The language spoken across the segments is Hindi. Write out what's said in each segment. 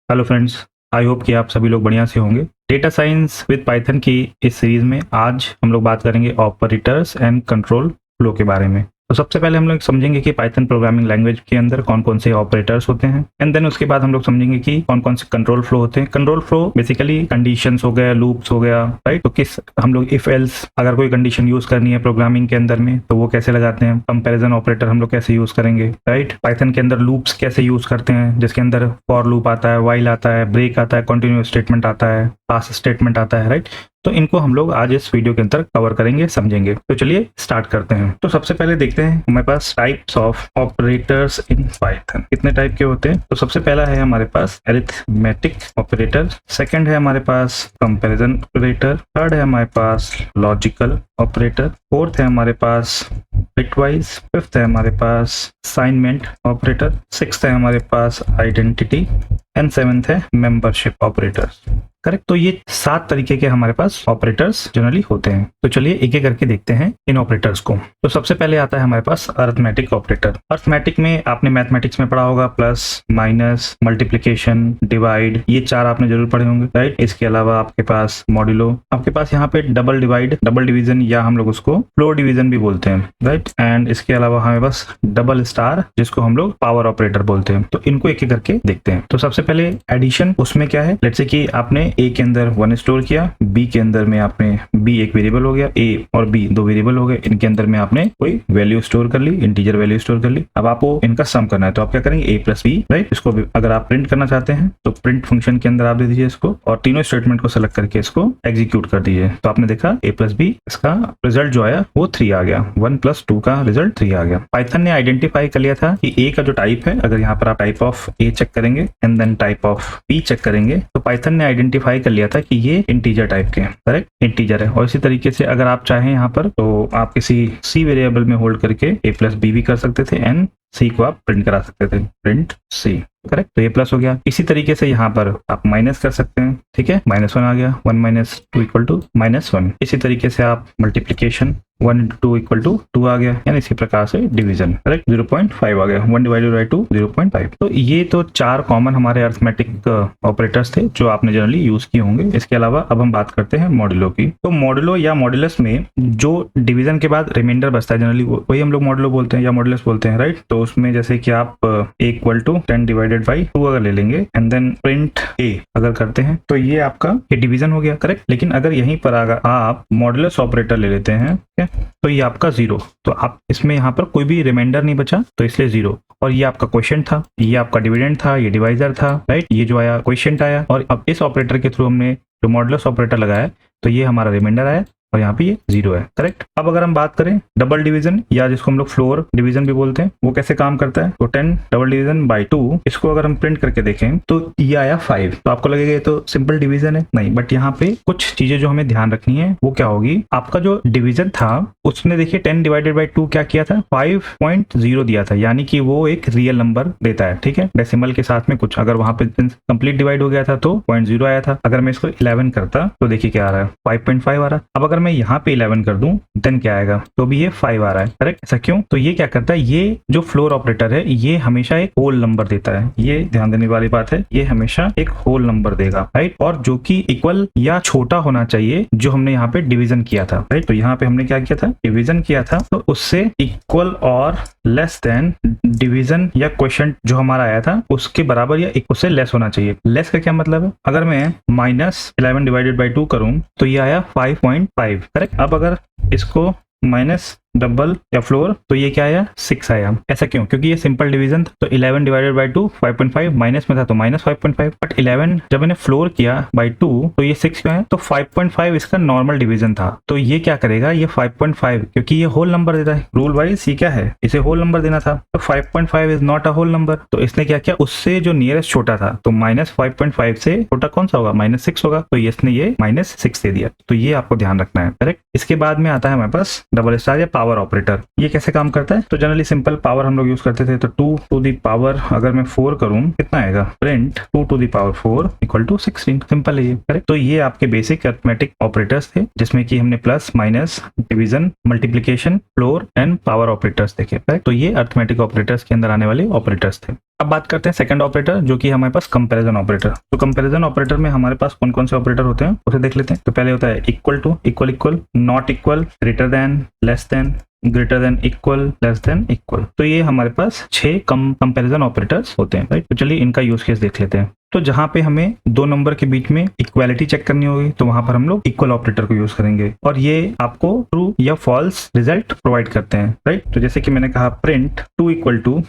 हेलो फ्रेंड्स, आई होप कि आप सभी लोग बढ़िया से होंगे। डेटा साइंस विद पाइथन की इस सीरीज में आज हम लोग बात करेंगे ऑपरेटर्स एंड कंट्रोल फ्लो के बारे में। तो सबसे पहले हम लोग समझेंगे कि पाइथन प्रोग्रामिंग लैंग्वेज के अंदर कौन कौन से ऑपरेटर्स होते हैं, एंड देन उसके बाद हम लोग समझेंगे कि कौन कौन से कंट्रोल फ्लो होते हैं। कंट्रोल फ्लो बेसिकली कंडीशंस हो गया, लूप्स हो गया, राइट। तो किस हम लोग इफ एल्स अगर कोई कंडीशन यूज करनी है प्रोग्रामिंग के अंदर में तो वो कैसे लगाते हैं। कंपैरिजन ऑपरेटर हम लोग कैसे यूज करेंगे, राइट। पाइथन के अंदर लूप्स कैसे यूज करते हैं, जिसके अंदर फॉर लूप आता है, व्हाइल आता है, ब्रेक आता है, कंटिन्यूअस स्टेटमेंट आता है, पास स्टेटमेंट आता है, राइट। तो इनको हम लोग आज इस वीडियो के अंदर कवर करेंगे, समझेंगे। तो चलिए स्टार्ट करते हैं। तो सबसे पहले देखते हैं हमारे पास types of operators in Python कितने टाइप के होते हैं। तो सबसे पहला है हमारे पास अरिथमेटिक ऑपरेटर, सेकंड है हमारे पास कंपैरिजन ऑपरेटर, थर्ड है हमारे पास लॉजिकल ऑपरेटर, फोर्थ है हमारे पास बिटवाइज, फिफ्थ है हमारे पास असाइनमेंट ऑपरेटर, सिक्स्थ है हमारे पास आइडेंटिटी एंड सेवेंथ है मेंबरशिप ऑपरेटर्स। करेक्ट। तो ये 7 तरीके के हमारे पास ऑपरेटर्स जनरली होते हैं। तो चलिए एक एक करके देखते हैं इन ऑपरेटर्स को। तो सबसे पहले आता है हमारे पास अरिथमेटिक ऑपरेटर। अरिथमेटिक में आपने मैथमेटिक्स में पढ़ा होगा, प्लस, माइनस, मल्टीप्लिकेशन, डिवाइड, ये 4 आपने जरूर पढ़े होंगे, राइट। इसके अलावा आपके पास मॉड्यूलो, आपके पास यहाँ पे डबल डिवाइड, डबल डिवीजन, या हम लोग उसको फ्लोर डिवीजन भी बोलते हैं, राइट। एंड इसके अलावा हमें पास डबल स्टार, जिसको हम लोग पावर ऑपरेटर बोलते हैं। तो इनको एक एक करके देखते हैं। तो सबसे पहले एडिशन, उसमें क्या है, लेट्स से कि आपने ए के अंदर 1 स्टोर किया, बी के अंदर में आपने बी एक वेरिएबल हो गया, ए और बी 2 वेरिएबल हो गए, इनके अंदर में आपने कोई वैल्यू स्टोर कर ली, इंटीजर वैल्यू स्टोर कर ली। अब आपको इनका सम करना है, तो आप क्या करेंगे, ए प्लस बी, राइट। इसको अगर आप प्रिंट करना चाहते हैं तो प्रिंट फंक्शन के अंदर आप दे दीजिए इसको, और तीनों स्टेटमेंट को सेलेक्ट करके इसको एग्जीक्यूट कर दीजिए। तो आपने देखा ए प्लस बी, इसका रिजल्ट जो आया वो 3 आ गया, 1 + 2 का रिजल्ट 3 आ गया। पाइथन ने आइडेंटिफाई कर लिया था कि ए का जो टाइप है, अगर यहाँ पर आप टाइप ऑफ ए चेक करेंगे and then type of B check करेंगे, तो पाइथन ने आइडेंटिफाई कर लिया था कि ये इंटीजर टाइप के हैं, करेक्ट, इंटीजर है। और इसी तरीके से अगर आप चाहें यहाँ पर तो आप किसी सी वेरिएबल में होल्ड करके ए प्लस बी भी कर सकते थे, एंड सी को आप प्रिंट करा सकते थे, प्रिंट सी, करेक्ट। तो ये प्लस हो गया। इसी तरीके से यहाँ पर आप माइनस कर सकते हैं, ठीक है, -1 आ गया, 1 - 2 = -1। इसी तरीके से आप मल्टीप्लीकेशन 1 × 2 = 2 आ गया, यानी इसी प्रकार से डिवीजन, करेक्ट, 0.5 आ गया, 1 / 2 0.5। तो ये तो 4 कॉमन हमारे अरिथमेटिक ऑपरेटर्स थे जो आपने जनरली यूज किए होंगे। इसके अलावा अब हम बात करते हैं मॉड्यूलो की। तो मॉड्यूलो या मॉड्यूलस में जो डिवीजन के बाद रिमाइंडर बचता है, जनरली वही हम लोग मॉड्यूलो बोलते हैं या मॉड्यूलस बोलते हैं, राइट। तो उसमें जैसे कि आप a = 10/2 अगर ले लेंगे एंड देन प्रिंट a अगर करते हैं तो ये आपका ये डिवीजन हो गया, करेक्ट। लेकिन अगर यहीं पर अगर आप मॉड्यूलस ऑपरेटर ले लेते हैं, तो ये आपका 0, तो आप इसमें यहाँ पर कोई भी रिमाइंडर नहीं बचा, तो इसलिए 0। और ये आपका क्वेश्चन था, ये आपका डिविडेंड था, ये डिवाइजर था, राइट। ये जो आया क्वेश्चन आया, और अब इस ऑपरेटर के थ्रू हमने जो मॉड्यूलस ऑपरेटर लगाया तो ये हमारा रिमाइंडर आया, और यहाँ पे ये 0 है, करेक्ट। अब अगर हम बात करें डबल डिवीजन, या जिसको हम लोग फ्लोर डिवीजन भी बोलते हैं, वो कैसे काम करता है। तो 10^2, इसको अगर हम प्रिंट करके देखें तो ये आया 5। तो आपको लगेगा ये तो सिंपल डिवीजन है, नहीं, बट यहाँ पे कुछ चीजें जो हमें ध्यान रखनी है वो क्या होगी। आपका जो डिवीजन था उसने देखिए 10/2 क्या किया था, 5.0 दिया था, यानी कि वो एक रियल नंबर देता है, ठीक है, डेसिमल के साथ में कुछ। अगर वहां पे कंप्लीट डिवाइड हो गया था तो 0.0 आया था। अगर मैं इसको 11 करता तो देखिए क्या आ रहा है, 5.5 आ रहा है। अब अगर मैं यहाँ पे 11 कर दूं देन क्या आएगा, तो भी ये 5 आ रहा है, करेक्ट। ऐसा क्यों, तो ये क्या करता है, ये जो फ्लोर ऑपरेटर है ये हमेशा एक होल नंबर देता है। ये ध्यान देने वाली बात है, ये हमेशा एक होल नंबर देगा, राइट। और जो कि इक्वल या छोटा होना चाहिए जो हमने यहाँ पे डिवीजन किया था, राइट। तो यहाँ पे हमने क्या किया था, डिवीजन किया था, तो उससे इक्वल और लेस देन डिवीजन या क्वेश्चन जो हमारा आया था उसके बराबर या उससे लेस होना चाहिए। लेस का क्या मतलब है, अगर मैं -11/2 करूं तो ये आया 5.5, करेक्ट। अब अगर इसको माइनस डबल या फ्लोर तो ये क्या आया, 6 आया। ऐसा क्यों, क्योंकि ये सिंपल डिवीजन था, तो 11/2 5.5, माइनस में था तो -5.5, बट 11 जब मैंने फ्लोर किया बाई 2 तो ये 6 क्यों है, तो 5.5 इसका नॉर्मल डिवीजन था। तो ये क्या करेगा, ये 5.5, क्योंकि ये होल नंबर देता है, रूल वाइज ये क्या है, इसे होल नंबर देना था, तो 5.5 is not a whole number. तो इसने क्या किया, उससे जो नियरेस्ट छोटा था, तो -5.5 से छोटा कौन सा होगा, -6 होगा, तो इसने ये -6 दे दिया। तो ये आपको ध्यान रखना है, करेक्ट। इसके बाद में आता है हमारे पास डबल स्टार या पावर ऑपरेटर। ये कैसे काम करता है, तो जनरली सिंपल पावर हम लोग यूज करते थे, तो 2 to the पावर अगर मैं 4 करूं कितना आएगा, print 2 to the power 4 = 16, simple है ये, करेक्ट। तो ये आपके बेसिक अरिथमेटिक ऑपरेटर्स थे जिसमें कि हमने plus, minus, division, multiplication, floor and power operators देखे, करेक्ट। तो ये अरिथमेटिक ऑपरेटर्स के अंदर आने वाले ऑपरेटर्स थे। अब बात करते हैं सेकंड ऑपरेटर जो कि हमारे पास कंपैरिजन ऑपरेटर। तो कंपैरिजन ऑपरेटर में हमारे पास कौन कौन से ऑपरेटर होते हैं उसे देख लेते हैं। तो पहले होता है equal to, equal equal, not equal, greater than, less than, greater than equal, less than equal. तो ये हमारे पास 6 कंपैरिजन ऑपरेटर्स होते हैं, राइट। तो चलिए इनका यूज केस देख लेते हैं। तो जहां पे हमें दो नंबर के बीच में इक्वालिटी चेक करनी होगी तो वहां पर हम लोग इक्वल ऑपरेटर को यूज करेंगे और ये आपको ट्रू या फॉल्स रिजल्ट प्रोवाइड करते हैं, राइट। तो जैसे कि मैंने कहा प्रिंट 2 इक्वल टू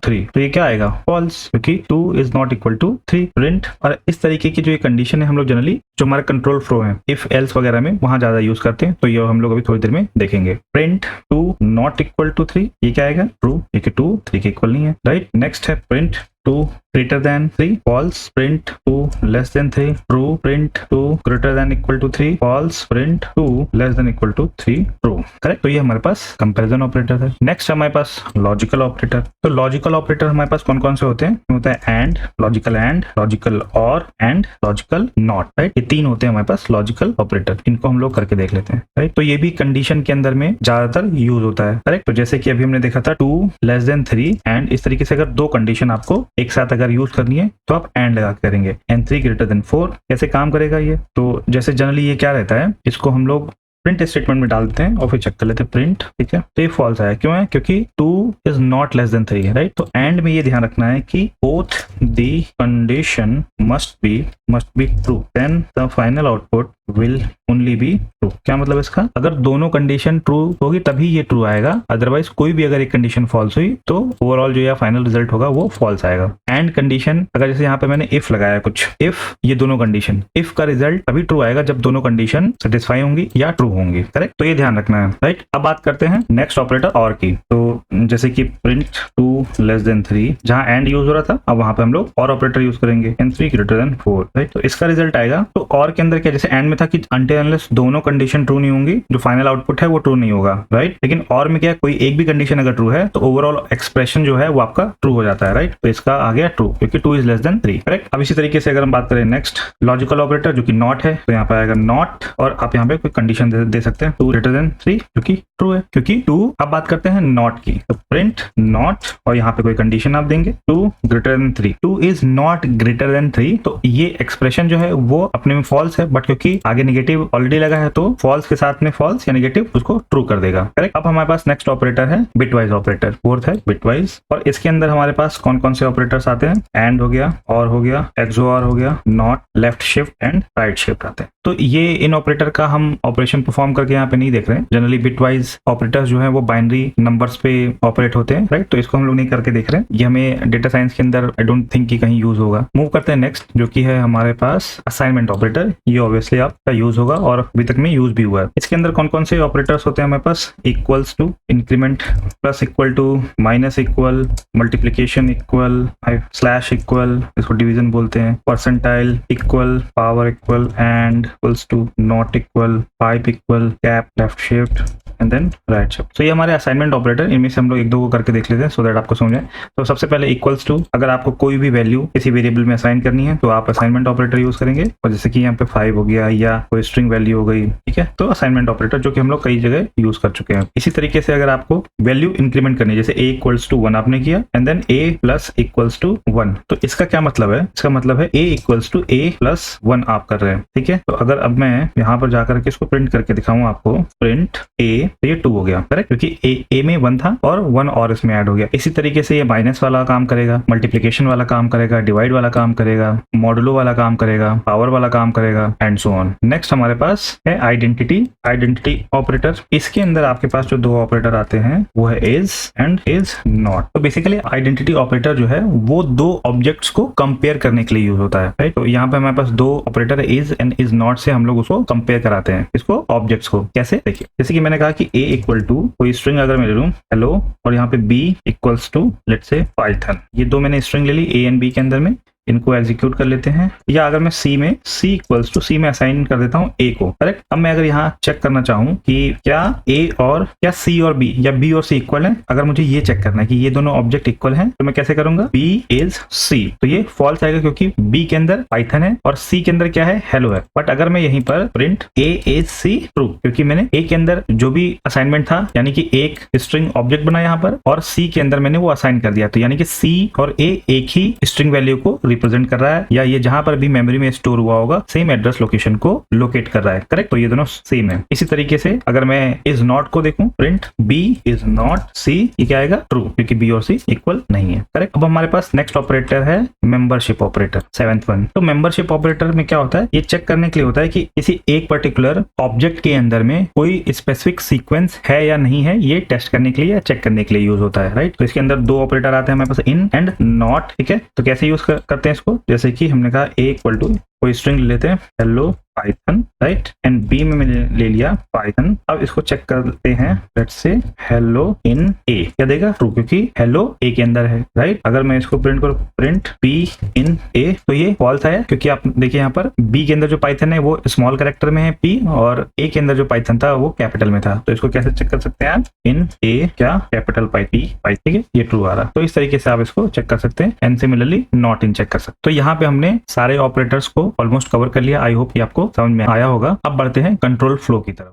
3, तो ये क्या आएगा, फॉल्स, क्योंकि 2 is not equal to 3, print. और इस तरीके की जो ये कंडीशन है हम लोग जनरली जो हमारा कंट्रोल फ्लो है इफ एल्स वगैरह में वहां ज्यादा यूज करते हैं, तो ये हम लोग अभी थोड़ी देर में देखेंगे। प्रिंट 2 नॉट इक्वल टू 3, ये क्या आएगा, ट्रू, क्योंकि 2 3 के इक्वल नहीं है, राइट। नेक्स्ट है print 2 greater than 3, false, print 2 less than 3, true, print 2 greater than equal to 3, false, print 2 less than equal to 3, true, correct. तो ये हमारे पास कंपैरिजन ऑपरेटर है। नेक्स्ट हमारे पास लॉजिकल ऑपरेटर। तो लॉजिकल ऑपरेटर हमारे पास कौन कौन से होते हैं, होता है एंड, लॉजिकल और एंड, लॉजिकल नॉट, राइट। ये 3 होते हैं हमारे पास लॉजिकल ऑपरेटर। इनको हम लोग करके देख लेते हैं, राइट। तो ये भी कंडीशन के अंदर में ज्यादातर यूज होता है, करेक्ट। तो जैसे कि अभी हमने देखा था 2 less than 3 एंड इस तरीके से अगर दो कंडीशन आपको एक साथ अगर यूज करनी है तो आप एंड लगा करेंगे, एंड 3 greater than 4। कैसे काम करेगा ये, तो जैसे जनरली ये क्या रहता है, इसको हम लोग प्रिंट स्टेटमेंट में डाल देते हैं और फिर चेक कर लेते हैं प्रिंट, ठीक है। तो ये फॉल्स आया, क्यों है, क्योंकि 2 इज नॉट लेस देन 3 है, राइट। तो एंड में ये ध्यान रखना है कि both the condition must be true, then the final output will only be true. क्या मतलब इसका, अगर दोनों कंडीशन ट्रू होगी तभी ये ट्रू आएगा, अदरवाइज कोई भी अगर एक कंडीशन फॉल्स हुई तो ओवरऑल जो या फाइनल रिजल्ट होगा वो फॉल्स आएगा। एंड कंडीशन, अगर जैसे यहाँ पे मैंने इफ लगाया कुछ, इफ ये दोनों कंडीशन, इफ का रिजल्ट तभी ट्रू आएगा जब दोनों कंडीशन सेटिस्फाई होंगी या ट्रू होंगी, करेक्ट। तो ये ध्यान रखना है, राइट। अब बात करते हैं नेक्स्ट ऑपरेटर और की। तो जैसे कि प्रिंट 2 less than 3, जहां एंड यूज हो रहा था अब वहां पे हम लोग और ऑपरेटर यूज करेंगे, एंड 3 greater than 4, राइट। तो इसका रिजल्ट आएगा, तो और के अंदर क्या, जैसे एंड में था कि until unless दोनों कंडीशन ट्रू नहीं होंगी जो फाइनल आउटपुट है वो ट्रू नहीं होगा, राइट। लेकिन और में क्या, कोई एक भी कंडीशन अगर ट्रू है तो ओवरऑल एक्सप्रेशन जो है वो आपका ट्रू हो जाता है, राइट। तो इसका आ गया ट्रू, क्योंकि 2 is less than 3, करेक्ट। अब इसी तरीके से अगर हम बात करें नेक्स्ट लॉजिकल ऑपरेटर जो कि नॉट है, तो यहाँ पे आएगा नॉट और आप यहाँ पे कोई कंडीशन दे सकते हैं 2 greater than 3 जो कि ट्रू है, क्योंकि 2। अब बात करते हैं नॉट की, तो प्रिंट नॉट और यहाँ पे कोई कंडीशन आप देंगे 2 greater than 3, 2 is not greater than 3। तो ये एक्सप्रेशन जो है वो अपने में फॉल्स है, बट क्योंकि आगे नेगेटिव ऑलरेडी लगा है तो फॉल्स के साथ में फॉल्स या नेगेटिव उसको ट्रू कर देगा, करेक्ट। अब हमारे पास नेक्स्ट ऑपरेटर है बिटवाइज ऑपरेटर, फोर्थ है बिटवाइज। और इसके अंदर हमारे पास कौन कौन से ऑपरेटर्स आते हैं, एंड हो गया, और हो गया, एक्सओआर हो गया, not, left shift and right shift आते हैं। तो ये इन ऑपरेटर का हम ऑपरेशन परफॉर्म करके यहाँ पे नहीं देख रहे हैं। जनरली बिटवाइज ऑपरेटर्स जो है वो बाइनरी नंबर्स पे ऑपरेट होते हैं, राइट। तो इसको हम लोग नहीं करके देख रहे हैं, ये हमें डेटा साइंस के अंदर आई डोंट थिंक कि कहीं यूज होगा। मूव करते हैं नेक्स्ट जो कि है हमारे पास असाइनमेंट ऑपरेटर। ये ऑब्वियसली आपका यूज होगा और अभी तक में यूज भी हुआ है। इसके अंदर कौन कौन से ऑपरेटर्स होते हैं हमारे पास, equals to, increment, plus equal to, minus equal, multiplication equal, slash equal, इसको डिवीजन बोलते हैं, percentile equal, power equal, and equals to, not equal, pipe equal, cap, left shift and then right shift. तो ये हमारे असाइनमेंट ऑपरेटर, इनमें से हम लोग एक दो को करके देख लेते हैं सो दैट आपको समझ आए। तो सबसे पहले इक्वल्स टू, अगर आपको कोई भी वैल्यू किसी वेरिएबल में असाइन करनी है तो आप असाइनमेंट ऑपरेटर यूज करेंगे। और जैसे कि यहाँ पे 5 हो गया या कोई स्ट्रिंग वैल्यू हो गई, ठीक है, तो असाइनमेंट ऑपरेटर जो कि हम लोग कई जगह यूज कर चुके हैं। इसी तरीके से अगर आपको वैल्यू इंक्रीमेंट करनी है, जैसे a इक्वल्स टू 1 आपने किया and then a plus equals to 1, तो इसका क्या मतलब है, इसका मतलब है a equals to a plus 1 आप कर रहे हैं, ठीक है। तो अगर अब मैं यहाँ पर जाकर के इसको प्रिंट करके दिखाऊं आपको, प्रिंट a, तो ये 2 हो गया, करेक्ट, क्योंकि a में 1 था और 1 और इसमें ऐड हो गया। इसी तरीके से ये माइनस वाला काम करेगा, मल्टीप्लीकेशन वाला काम करेगा, डिवाइड वाला काम करेगा, मॉडुलो वाला काम करेगा, पावर वाला काम करेगा एंड सो ऑन। नेक्स्ट हमारे पास है आइडेंटिटी ऑपरेटर। इसके अंदर आपके पास जो दो ऑपरेटर आते हैं वो है इज एंड इज नॉट। तो बेसिकली आइडेंटिटी ऑपरेटर जो है वो दो ऑब्जेक्ट्स को कंपेयर करने के लिए यूज होता है, राइट। तो यहाँ पे हमारे पास दो ऑपरेटर है, इज एंड इज नॉट, से हम लोग उसको कंपेयर कराते हैं, इसको ऑब्जेक्ट्स को। कैसे, देखिए, जैसे कि मैंने कहा कि a इक्वल टू कोई स्ट्रिंग अगर मैं ले लूं हेलो, और यहाँ पे b equals to let's say Python, ये दो मैंने स्ट्रिंग ले ली a एंड b के अंदर में, इनको एग्जीक्यूट कर लेते हैं। या अगर मैं सी में C में असाइन कर देता हूँ A को, करेक्ट। अब मैं अगर यहाँ चेक करना चाहूँ कि क्या A और क्या C और B या B और C इक्वल है, अगर मुझे ये चेक करना है कि ये दोनों ऑब्जेक्ट इक्वल हैं, तो मैं कैसे करूंगा, B इज C, तो ये फॉल्स आएगा क्योंकि B के अंदर पाइथन है और C के अंदर क्या है, हेलो है। बट अगर मैं यहीं पर print A is C true, क्योंकि मैंने A के अंदर जो भी असाइनमेंट था यानी कि एक स्ट्रिंग ऑब्जेक्ट बना यहाँ पर और C के अंदर मैंने वो असाइन कर दिया, तो यानी कि C और A एक ही स्ट्रिंग वैल्यू को रिप्रेजेंट कर रहा है, या ये जहां पर भी मेमोरी में स्टोर हुआ होगा सेम एड्रेस लोकेशन को लोकेट कर रहा है, करेक्ट। तो ये दोनों सेम है। इसी तरीके से अगर मैं इज नॉट को देखूं, print B is not C, ये क्या आएगा, ट्रू, क्योंकि B और C इक्वल नहीं है, करेक्ट। अब हमारे पास नेक्स्ट ऑपरेटर है मेंबरशिप ऑपरेटर, 7th वन। तो मेंबरशिप ऑपरेटर में क्या होता है, ये चेक करने के लिए होता है कि किसी एक पर्टिकुलर ऑब्जेक्ट के अंदर में कोई स्पेसिफिक सीक्वेंस है या नहीं है, ये टेस्ट करने के लिए या चेक करने के लिए यूज होता है, राइट। तो इसके अंदर दो ऑपरेटर आते हैं हमारे पास, इन एंड नॉट, ठीक है। तो कैसे यूज करते हैं इसको, जैसे कि हमने कहा A इक्वल टू कोई स्ट्रिंग लेते हैं, hello Python, right, and B में मैंने ले लिया पाइथन। अब इसको चेक करते हैं, let's say hello in A, क्या देगा, ट्रू, क्योंकि हेलो A के अंदर है, राइट। अगर मैं इसको प्रिंट करूं, प्रिंट B इन A, तो ये फॉल्स आया क्योंकि आप देखिए यहाँ पर B के अंदर जो पाइथन है वो स्मॉल कैरेक्टर में है P, और A के अंदर जो पाइथन था वो कैपिटल में था। तो इसको कैसे चेक कर सकते हैं आप, इन A क्या कैपिटल पाई P, ठीक है, ये ट्रू आ रहा। तो इस तरीके से आप इसको चेक कर सकते हैं, and similarly not in check कर सकते। तो यहाँ पे हमने सारे ऑपरेटर्स को ऑलमोस्ट कवर कर लिया। आई होप ये आपको समझ में आया होगा। अब बढ़ते हैं कंट्रोल फ्लो की तरफ।